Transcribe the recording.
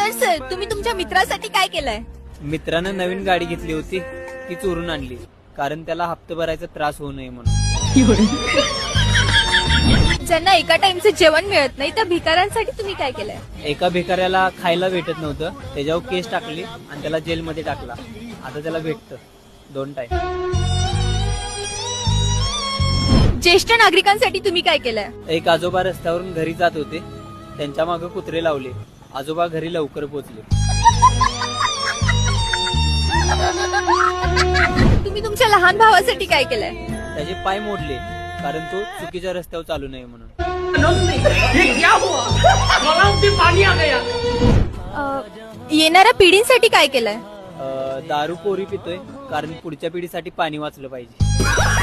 तर सर तुम्ही तुमच्या मित्रासाठी काय केलंय? मित्रानं नवीन गाडी घेतली होती, ती चोरून आणली, कारण त्याला हप्ता भरायचा त्रास होऊ नये म्हणून. ज्यांना एका टाइमचं जेवण मिळत नाही त्या भिकाऱ्यांसाठी तुम्ही काय केलंय? एका भिकाऱ्याला खायला भेटत नव्हतं, त्याच्यावर केस टाकली आणि त्याला जेलमध्ये टाकला. आता त्याला भेटतं 2 टाइम. ज्येष्ठ नागरिकांसाठी तुम्ही काय केलंय? एक आजोबा रस्त्यावरून घरी जात होते, त्यांच्या मागे कुत्रे लावले. आजोबा घरी लवकर पोहोचले. तुम्ही तुमच्या लहान भावासाठी काय केलंय? त्याचे पाय मोडले, कारण तो चुकीच्या रस्त्यावर चालू नये म्हणून. येणाऱ्या पिढींसाठी काय केलंय? दारू पोरी पितोय, कारण पुढच्या पिढीसाठी पाणी वाचलं पाहिजे.